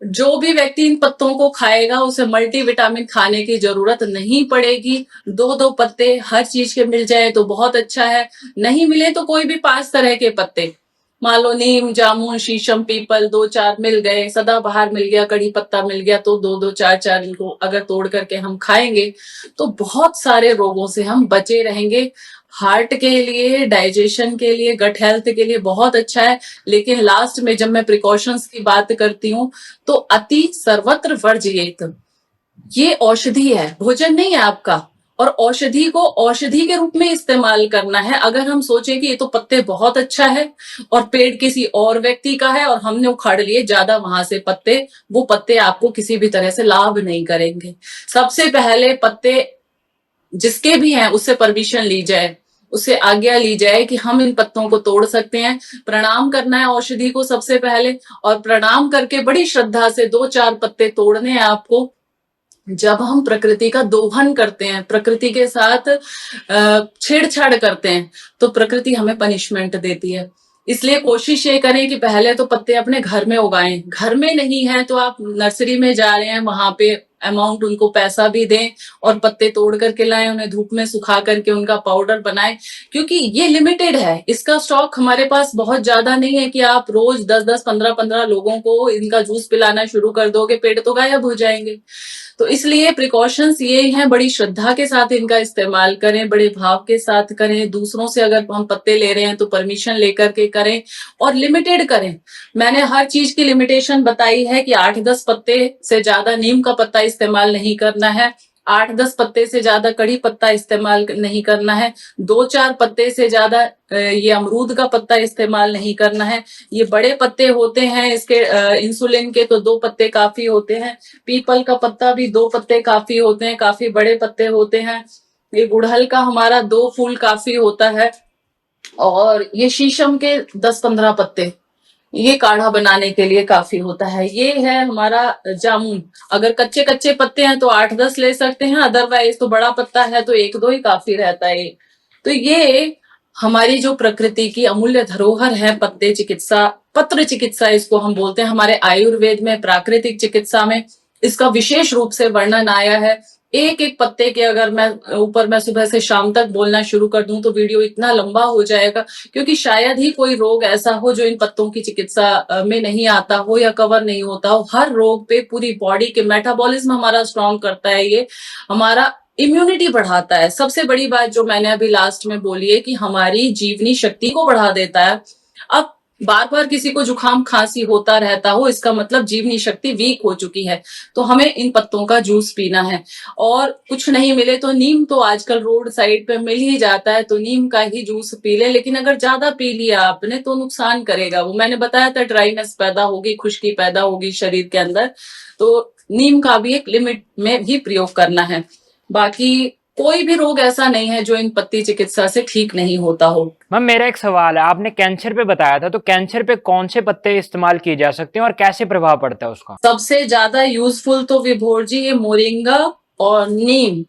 जो भी व्यक्ति इन पत्तों को खाएगा उसे मल्टीविटामिन खाने की जरूरत नहीं पड़ेगी। 2-2 पत्ते हर चीज के मिल जाए तो बहुत अच्छा है, नहीं मिले तो कोई भी 5 तरह के पत्ते, मान लो नीम, जामुन, शीशम, पीपल 2-4 मिल गए, सदाबहार मिल गया, कड़ी पत्ता मिल गया, तो 2-2, 4-4 इनको अगर तोड़ करके हम खाएंगे तो बहुत सारे रोगों से हम बचे रहेंगे। हार्ट के लिए, डाइजेशन के लिए, गट हेल्थ के लिए बहुत अच्छा है। लेकिन लास्ट में जब मैं प्रिकॉशंस की बात करती हूँ तो अति सर्वत्र वर्जयेत, ये औषधि है, भोजन नहीं है आपका। और औषधि को औषधि के रूप में इस्तेमाल करना है। अगर हम सोचें कि ये तो पत्ते बहुत अच्छा है और पेड़ किसी और व्यक्ति का है और हमने उखाड़ लिए ज्यादा वहां से पत्ते, वो पत्ते आपको किसी भी तरह से लाभ नहीं करेंगे। सबसे पहले पत्ते जिसके भी हैं उससे परमिशन ली जाए, उससे आज्ञा ली जाए कि हम इन पत्तों को तोड़ सकते हैं। प्रणाम करना है औषधि को सबसे पहले, और प्रणाम करके बड़ी श्रद्धा से 2-4 पत्ते तोड़ने हैं आपको। जब हम प्रकृति का दोहन करते हैं, प्रकृति के साथ छेड़छाड़ करते हैं, तो प्रकृति हमें पनिशमेंट देती है। इसलिए कोशिश ये करें कि पहले तो पत्ते अपने घर में उगाएं। घर में नहीं है तो आप नर्सरी में जा रहे हैं, वहां पे अमाउंट उनको पैसा भी दें और पत्ते तोड़ करके लाएं, उन्हें धूप में सुखा करके उनका पाउडर बनाएं। क्योंकि ये लिमिटेड है, इसका स्टॉक हमारे पास बहुत ज्यादा नहीं है कि आप रोज 10-10, 15-15 लोगों को इनका जूस पिलाना शुरू कर दोगे, पेड़ तो गायब हो जाएंगे। तो इसलिए प्रिकॉशंस ये हैं, बड़ी श्रद्धा के साथ इनका इस्तेमाल करें, बड़े भाव के साथ करें। दूसरों से अगर हम पत्ते ले रहे हैं तो परमिशन लेकर के करें और लिमिटेड करें। मैंने हर चीज की लिमिटेशन बताई है कि 8-10 पत्ते से ज्यादा नीम का पत्ता इस्तेमाल नहीं करना है, 8-10 पत्ते से ज्यादा कड़ी पत्ता इस्तेमाल नहीं करना है, 2-4 पत्ते से ज्यादा ये अमरूद का पत्ता इस्तेमाल नहीं करना है। ये बड़े पत्ते होते हैं इसके इंसुलिन के, तो 2 पत्ते काफी होते हैं। पीपल का पत्ता भी 2 पत्ते काफी होते हैं, काफी बड़े पत्ते होते हैं। ये गुड़हल का हमारा 2 फूल काफी होता है। और ये शीशम के 10-15 पत्ते ये काढ़ा बनाने के लिए काफी होता है। ये है हमारा जामुन, अगर कच्चे कच्चे पत्ते हैं तो 8-10 ले सकते हैं, अदरवाइज तो बड़ा पत्ता है तो 1-2 ही काफी रहता है। तो ये हमारी जो प्रकृति की अमूल्य धरोहर है, पत्ते चिकित्सा, पत्र चिकित्सा इसको हम बोलते हैं। हमारे आयुर्वेद में, प्राकृतिक चिकित्सा में इसका विशेष रूप से वर्णन आया है। एक एक पत्ते के अगर मैं सुबह से शाम तक बोलना शुरू कर दूं तो वीडियो इतना लंबा हो जाएगा, क्योंकि शायद ही कोई रोग ऐसा हो जो इन पत्तों की चिकित्सा में नहीं आता हो या कवर नहीं होता हो। हर रोग पे पूरी बॉडी के मेटाबॉलिज्म हमारा स्ट्रांग करता है, ये हमारा इम्यूनिटी बढ़ाता है। सबसे बड़ी बात जो मैंने अभी लास्ट में बोली है कि हमारी जीवनी शक्ति को बढ़ा देता है। अब बार बार किसी को जुकाम खांसी होता रहता हो, इसका मतलब जीवनी शक्ति वीक हो चुकी है। तो हमें इन पत्तों का जूस पीना है। और कुछ नहीं मिले तो नीम तो आजकल रोड साइड पे मिल ही जाता है, तो नीम का ही जूस पी ले। लेकिन अगर ज्यादा पी लिया आपने तो नुकसान करेगा। वो मैंने बताया था, ड्राइनेस पैदा होगी, खुश्की पैदा होगी शरीर के अंदर। तो नीम का भी एक लिमिट में ही प्रयोग करना है। बाकी कोई भी रोग ऐसा नहीं है जो इन पत्ती चिकित्सा से ठीक नहीं होता हो। मैम मेरा एक सवाल है, आपने कैंसर पे बताया था, तो कैंसर पे कौन से पत्ते इस्तेमाल किए जा सकते हैं और कैसे प्रभाव पड़ता है उसका? सबसे ज्यादा यूजफुल तो विभोर जी ये मोरिंगा और नीम,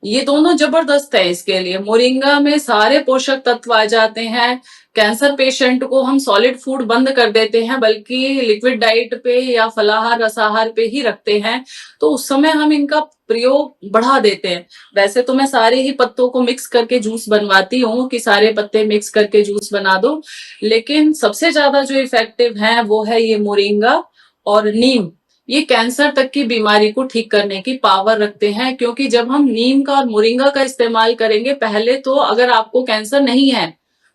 ये दोनों जबरदस्त है इसके लिए। मोरिंगा में सारे पोषक तत्व आ जाते हैं, कैंसर पेशेंट को हम सॉलिड फूड बंद कर देते हैं, बल्कि लिक्विड डाइट पे या फलाहार रसाहार पे ही रखते हैं, तो उस समय हम इनका प्रयोग बढ़ा देते हैं। वैसे तो मैं सारे ही पत्तों को मिक्स करके जूस बनवाती हूँ कि सारे पत्ते मिक्स करके जूस बना दो, लेकिन सबसे ज्यादा जो इफेक्टिव है वो है ये मोरिंगा और नीम। ये कैंसर तक की बीमारी को ठीक करने की पावर रखते हैं, क्योंकि जब हम नीम का और मोरिंगा का इस्तेमाल करेंगे, पहले तो अगर आपको कैंसर नहीं है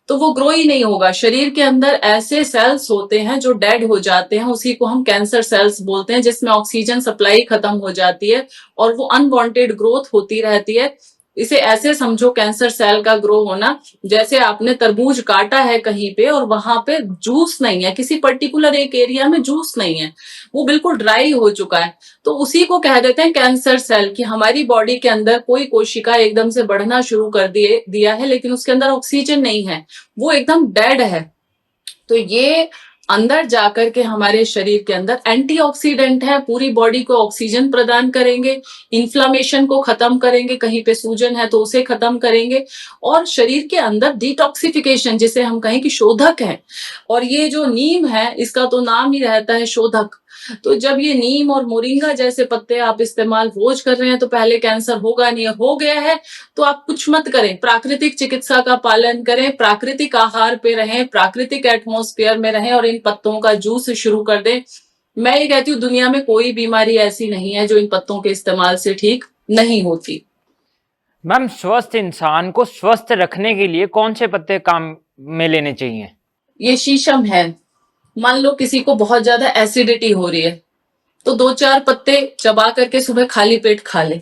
तो वो ग्रो ही नहीं होगा। शरीर के अंदर ऐसे सेल्स होते हैं जो डेड हो जाते हैं, उसी को हम कैंसर सेल्स बोलते हैं, जिसमें ऑक्सीजन सप्लाई खत्म हो जाती है और वो अनवांटेड ग्रोथ होती रहती है। इसे ऐसे समझो कैंसर सेल का ग्रो होना, जैसे आपने तरबूज काटा है कहीं पे और वहां पे जूस नहीं है, किसी पर्टिकुलर एक एरिया में जूस नहीं है, वो बिल्कुल ड्राई हो चुका है, तो उसी को कह देते हैं कैंसर सेल। कि हमारी बॉडी के अंदर कोई कोशिका एकदम से बढ़ना शुरू कर दिया है, लेकिन उसके अंदर ऑक्सीजन नहीं है, वो एकदम डेड है। तो ये अंदर जाकर के हमारे शरीर के अंदर एंटीऑक्सीडेंट है, पूरी बॉडी को ऑक्सीजन प्रदान करेंगे, इन्फ्लामेशन को खत्म करेंगे, कहीं पे सूजन है तो उसे खत्म करेंगे, और शरीर के अंदर डिटॉक्सिफिकेशन, जिसे हम कहें कि शोधक है। और ये जो नीम है, इसका तो नाम ही रहता है शोधक। तो जब ये नीम और मोरिंगा जैसे पत्ते आप इस्तेमाल रोज कर रहे हैं, तो पहले कैंसर होगा नहीं, हो गया है तो आप कुछ मत करें, प्राकृतिक चिकित्सा का पालन करें, प्राकृतिक आहार पे रहें, प्राकृतिक एटमॉस्फेयर में रहें और इन पत्तों का जूस शुरू कर दें। मैं ये कहती हूँ, दुनिया में कोई बीमारी ऐसी नहीं है जो इन पत्तों के इस्तेमाल से ठीक नहीं होती। मैम, स्वस्थ इंसान को स्वस्थ रखने के लिए कौन से पत्ते काम में लेने चाहिए? ये शीशम है। मान लो किसी को बहुत ज्यादा एसिडिटी हो रही है, तो 2-4 पत्ते चबा करके सुबह खाली पेट खा ले।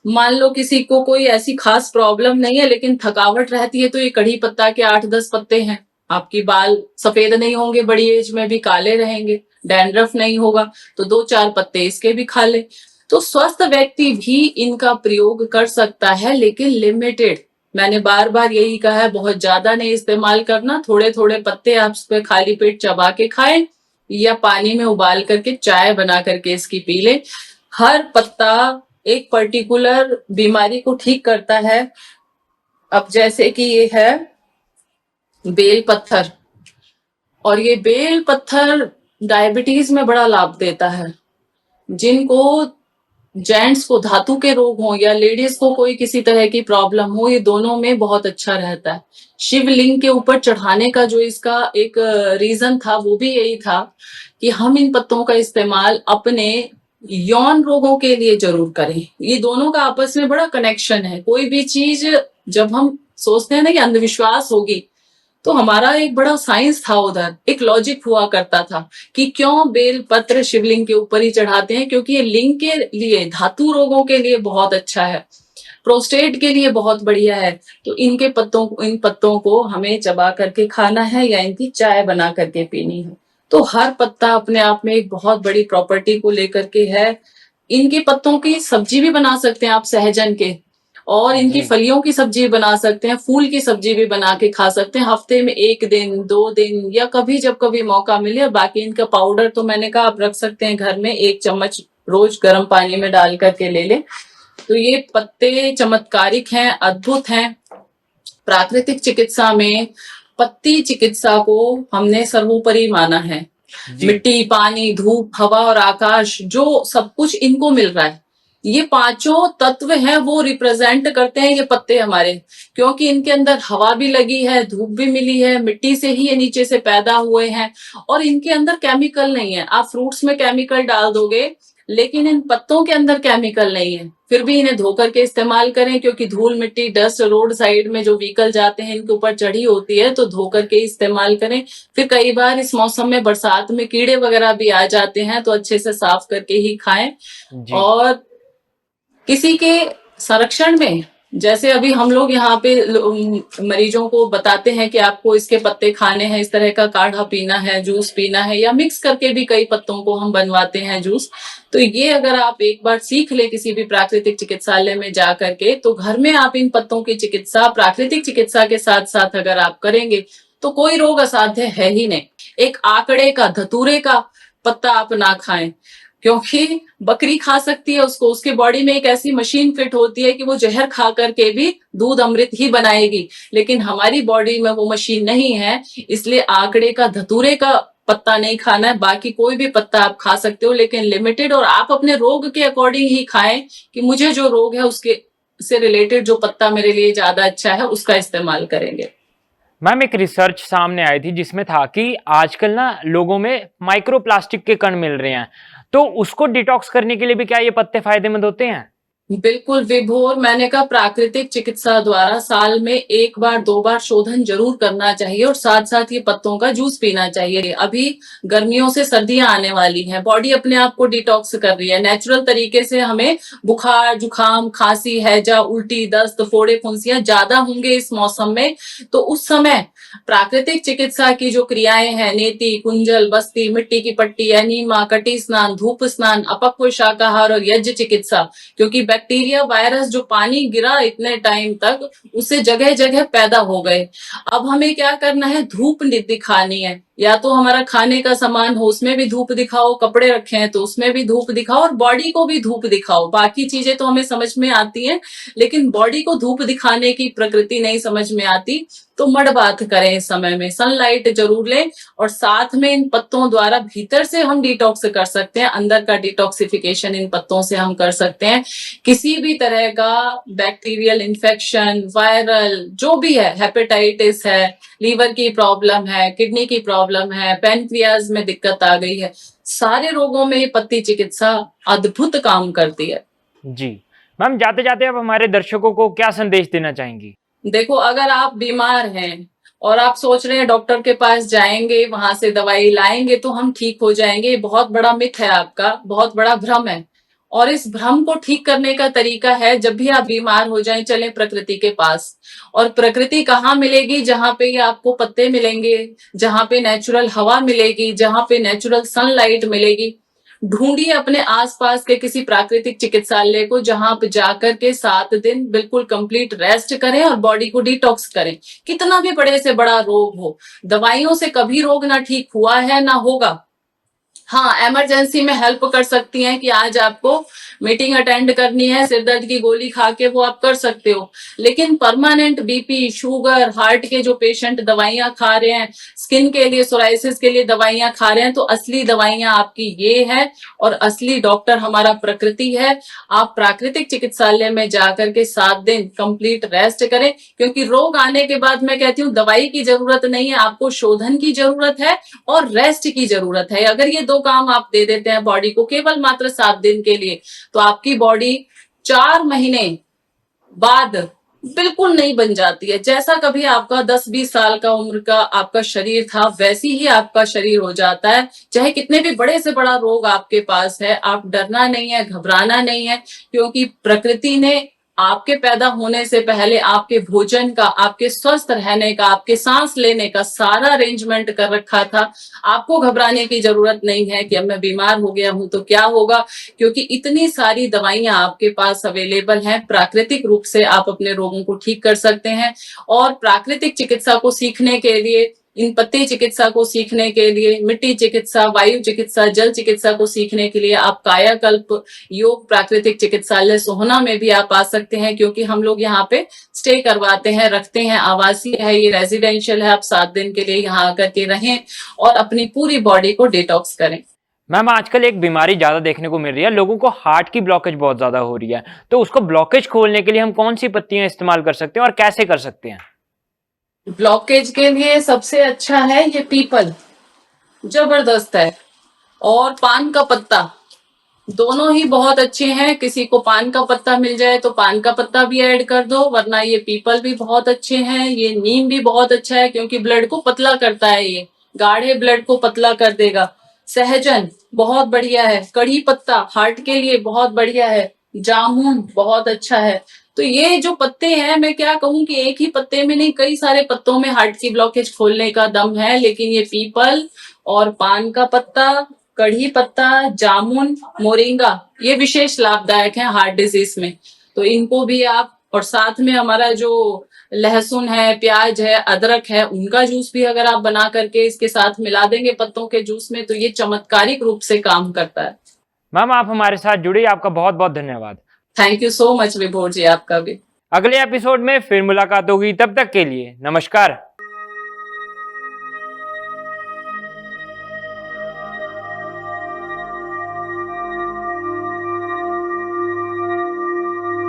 मान लो किसी को कोई ऐसी खास प्रॉब्लम नहीं है लेकिन थकावट रहती है, तो ये कढ़ी पत्ता के 8-10 पत्ते हैं, आपकी बाल सफेद नहीं होंगे, बड़ी एज में भी काले रहेंगे, डैंड्रफ नहीं होगा, तो 2-4 पत्ते इसके भी खा ले। तो स्वस्थ व्यक्ति भी इनका प्रयोग कर सकता है, लेकिन लिमिटेड। मैंने बार बार यही कहा है, बहुत ज्यादा नहीं इस्तेमाल करना, थोड़े थोड़े पत्ते आप उस पर खाली पेट चबा के खाएं या पानी में उबाल करके चाय बना करके इसकी पी ले। हर पत्ता एक पर्टिकुलर बीमारी को ठीक करता है। अब जैसे कि ये है बेल पत्थर, और ये बेल पत्थर डायबिटीज में बड़ा लाभ देता है। जिनको जेंट्स को धातु के रोग हो या लेडीज को कोई किसी तरह की प्रॉब्लम हो, ये दोनों में बहुत अच्छा रहता है। शिवलिंग के ऊपर चढ़ाने का जो इसका एक रीजन था, वो भी यही था कि हम इन पत्तों का इस्तेमाल अपने यौन रोगों के लिए जरूर करें। ये दोनों का आपस में बड़ा कनेक्शन है। कोई भी चीज जब हम सोचते हैं ना कि अंधविश्वास होगी, तो हमारा एक बड़ा साइंस था, उधर एक लॉजिक हुआ करता था कि क्यों बेल पत्र शिवलिंग के ऊपर ही चढ़ाते हैं, क्योंकि ये लिंग के लिए, धातु रोगों के लिए बहुत अच्छा है, प्रोस्टेट के लिए बहुत बढ़िया है। तो इन पत्तों को हमें चबा करके खाना है या इनकी चाय बना करके पीनी है। तो हर पत्ता अपने आप में एक बहुत बड़ी प्रॉपर्टी को लेकर के है। इनके पत्तों की सब्जी भी बना सकते हैं आप, सहजन के, और इनकी फलियों की सब्जी बना सकते हैं, फूल की सब्जी भी बना के खा सकते हैं, हफ्ते में 1 दिन 2 दिन या कभी जब कभी मौका मिले। और बाकी इनका पाउडर तो मैंने कहा आप रख सकते हैं घर में, 1 चम्मच रोज गर्म पानी में डाल करके ले लें। तो ये पत्ते चमत्कारिक हैं, अद्भुत हैं। प्राकृतिक चिकित्सा में पत्ती चिकित्सा को हमने सर्वोपरि माना है। मिट्टी, पानी, धूप, हवा और आकाश, जो सब कुछ इनको मिल रहा है, ये 5 तत्व हैं, वो रिप्रेजेंट करते हैं ये पत्ते हमारे, क्योंकि इनके अंदर हवा भी लगी है, धूप भी मिली है, मिट्टी से ही ये नीचे से पैदा हुए हैं, और इनके अंदर केमिकल नहीं है। आप फ्रूट्स में केमिकल डाल दोगे, लेकिन इन पत्तों के अंदर केमिकल नहीं है। फिर भी इन्हें धो करके इस्तेमाल करें, क्योंकि धूल मिट्टी डस्ट रोड साइड में जो व्हीकल जाते हैं इनके ऊपर चढ़ी होती है, तो धो करके इस्तेमाल करें। फिर कई बार इस मौसम में बरसात में कीड़े वगैरह भी आ जाते हैं, तो अच्छे से साफ करके ही खाएं। और किसी के संरक्षण में, जैसे अभी हम लोग यहाँ पे मरीजों को बताते हैं कि आपको इसके पत्ते खाने हैं, इस तरह का काढ़ा पीना है, जूस पीना है, या मिक्स करके भी कई पत्तों को हम बनवाते हैं जूस। तो ये अगर आप एक बार सीख ले किसी भी प्राकृतिक चिकित्सालय में जा करके, तो घर में आप इन पत्तों की चिकित्सा प्राकृतिक चिकित्सा के साथ साथ अगर आप करेंगे तो कोई रोग असाध्य है ही नहीं। एक आकड़े का, धतूरे का पत्ता आप ना खाएं, क्योंकि बकरी खा सकती है उसको, उसके बॉडी में एक ऐसी मशीन फिट होती है कि वो जहर खा करके भी दूध अमृत ही बनाएगी, लेकिन हमारी बॉडी में वो मशीन नहीं है। इसलिए आंकड़े का, धतूरे का पत्ता नहीं खाना है, बाकी कोई भी पत्ता आप खा सकते हो, लेकिन लिमिटेड, और आप अपने रोग के अकॉर्डिंग ही खाएं कि मुझे जो रोग है उसके से रिलेटेड जो पत्ता मेरे लिए ज्यादा अच्छा है उसका इस्तेमाल करेंगे। मैम एक रिसर्च सामने आई थी जिसमें था कि आजकल ना लोगों में माइक्रो प्लास्टिक के कण मिल रहे हैं, तो उसको डिटॉक्स करने के लिए भी क्या ये पत्ते फायदेमंद होते हैं? बिल्कुल विभोर, मैंने कहा प्राकृतिक चिकित्सा द्वारा साल में 1 बार 2 बार शोधन जरूर करना चाहिए, और साथ साथ ये पत्तों का जूस पीना चाहिए। अभी गर्मियों से सर्दियां आने वाली हैं, बॉडी अपने आप को डिटॉक्स कर रही है नेचुरल तरीके से। हमें बुखार, जुखाम, खांसी, हैजा, उल्टी, दस्त, फोड़े, फुंसियां ज्यादा होंगे इस मौसम में, तो उस समय प्राकृतिक चिकित्सा की जो क्रियाएं हैं, नेति, कुंजल, बस्ती, मिट्टी की पट्टी, एनीमा, कटी स्नान, धूप स्नान, अपक्व शाकाहार और यज्ञ चिकित्सा, क्योंकि बैक्टीरिया, वायरस जो पानी गिरा इतने टाइम तक, उससे जगह जगह पैदा हो गए। अब हमें क्या करना है, धूप दिखानी है। या तो हमारा खाने का सामान हो उसमें भी धूप दिखाओ, कपड़े रखे हैं तो उसमें भी धूप दिखाओ, और बॉडी को भी धूप दिखाओ। बाकी चीजें तो हमें समझ में आती हैं, लेकिन बॉडी को धूप दिखाने की प्रकृति नहीं समझ में आती। तो मड बात करें इस समय में, सनलाइट जरूर लें, और साथ में इन पत्तों द्वारा भीतर से हम डिटॉक्स कर सकते हैं, अंदर का डिटॉक्सिफिकेशन इन पत्तों से हम कर सकते हैं। किसी भी तरह का बैक्टीरियल इन्फेक्शन, वायरल जो भी है, हेपेटाइटिस है, लीवर की प्रॉब्लम है, किडनी की प्रॉब्लम है, पैनक्रियाज में दिक्कत आ गई है, सारे रोगों में ये पत्ती चिकित्सा अद्भुत काम करती है। जी मैम, जाते जाते आप हमारे दर्शकों को क्या संदेश देना चाहेंगी? देखो, अगर आप बीमार हैं और आप सोच रहे हैं डॉक्टर के पास जाएंगे, वहां से दवाई लाएंगे तो हम ठीक हो जाएंगे, ये बहुत बड़ा मिथ है आपका, बहुत बड़ा भ्रम है। और इस भ्रम को ठीक करने का तरीका है, जब भी आप बीमार हो जाएं चलें प्रकृति के पास। और प्रकृति कहाँ मिलेगी? जहां पे आपको पत्ते मिलेंगे, जहां पे नेचुरल हवा मिलेगी, जहां पे नेचुरल सनलाइट मिलेगी। ढूंढिए अपने आसपास के किसी प्राकृतिक चिकित्सालय को, जहां आप जाकर के 7 दिन बिल्कुल कंप्लीट रेस्ट करें और बॉडी को डिटॉक्स करें। कितना भी बड़े से बड़ा रोग हो, दवाइयों से कभी रोग ना ठीक हुआ है ना होगा। हाँ, इमरजेंसी में हेल्प कर सकती हैं कि आज आपको मीटिंग अटेंड करनी है, सिर दर्द की गोली खा के वो आप कर सकते हो। लेकिन परमानेंट बीपी, शुगर, हार्ट के जो पेशेंट दवाइयां खा रहे हैं, स्किन के लिए, सोराइसिस के लिए दवाइयां खा रहे हैं, तो असली दवाइयां आपकी ये है, और असली डॉक्टर हमारा प्रकृति है। आप प्राकृतिक चिकित्सालय में जाकर के 7 दिन कंप्लीट रेस्ट करें, क्योंकि रोग आने के बाद मैं कहती हूँ दवाई की जरूरत नहीं है, आपको शोधन की जरूरत है और रेस्ट की जरूरत है। अगर ये 2 काम आप दे देते हैं बॉडी को केवल मात्र 7 दिन के लिए, तो आपकी बॉडी 4 महीने बाद बिल्कुल नहीं बन जाती है। जैसा कभी आपका 10-20 साल का उम्र का आपका शरीर था, वैसी ही आपका शरीर हो जाता है। चाहे कितने भी बड़े से बड़ा रोग आपके पास है, आप डरना नहीं है, घबराना नहीं है, क्योंकि प्रकृति ने आपके पैदा होने से पहले आपके भोजन का, आपके स्वस्थ रहने का, आपके सांस लेने का सारा अरेंजमेंट कर रखा था। आपको घबराने की जरूरत नहीं है कि अब मैं बीमार हो गया हूं तो क्या होगा, क्योंकि इतनी सारी दवाइयां आपके पास अवेलेबल हैं। प्राकृतिक रूप से आप अपने रोगों को ठीक कर सकते हैं। और प्राकृतिक चिकित्सा को सीखने के लिए, इन पत्ती चिकित्सा को सीखने के लिए, मिट्टी चिकित्सा, वायु चिकित्सा, जल चिकित्सा को सीखने के लिए आप कायाकल्प योग प्राकृतिक चिकित्सालय सोहना में भी आप आ सकते हैं, क्योंकि हम लोग यहाँ पे स्टे करवाते हैं, रखते हैं, आवासीय है, ये रेजिडेंशियल है। आप 7 दिन के लिए यहाँ आकर के रहें और अपनी पूरी बॉडी को डिटॉक्स करें। मैम आजकल एक बीमारी ज्यादा देखने को मिल रही है, लोगों को हार्ट की ब्लॉकेज बहुत ज्यादा हो रही है, तो उसको ब्लॉकेज खोलने के लिए हम कौन सी पत्तियां इस्तेमाल कर सकते हैं और कैसे कर सकते हैं? ब्लॉकेज के लिए सबसे अच्छा है ये पीपल, जबरदस्त है, और पान का पत्ता, दोनों ही बहुत अच्छे हैं। किसी को पान का पत्ता मिल जाए तो पान का पत्ता भी ऐड कर दो, वरना ये पीपल भी बहुत अच्छे हैं। ये नीम भी बहुत अच्छा है, क्योंकि ब्लड को पतला करता है, ये गाढ़े ब्लड को पतला कर देगा। सहजन बहुत बढ़िया है, कड़ी पत्ता हार्ट के लिए बहुत बढ़िया है, जामुन बहुत अच्छा है। तो ये जो पत्ते हैं, मैं क्या कहूँ कि एक ही पत्ते में नहीं, कई सारे पत्तों में हार्ट की ब्लॉकेज खोलने का दम है। लेकिन ये पीपल और पान का पत्ता, कढ़ी पत्ता, जामुन, मोरिंगा, ये विशेष लाभदायक है हार्ट डिजीज में। तो इनको भी आप, और साथ में हमारा जो लहसुन है, प्याज है, अदरक है, उनका जूस भी अगर आप बना करके इसके साथ मिला देंगे पत्तों के जूस में, तो ये चमत्कारिक रूप से काम करता है। मैम आप हमारे साथ जुड़ी, आपका बहुत बहुत धन्यवाद। थैंक यू सो मच विभोर जी, आपका भी। अगले एपिसोड में फिर मुलाकात होगी, तब तक के लिए नमस्कार।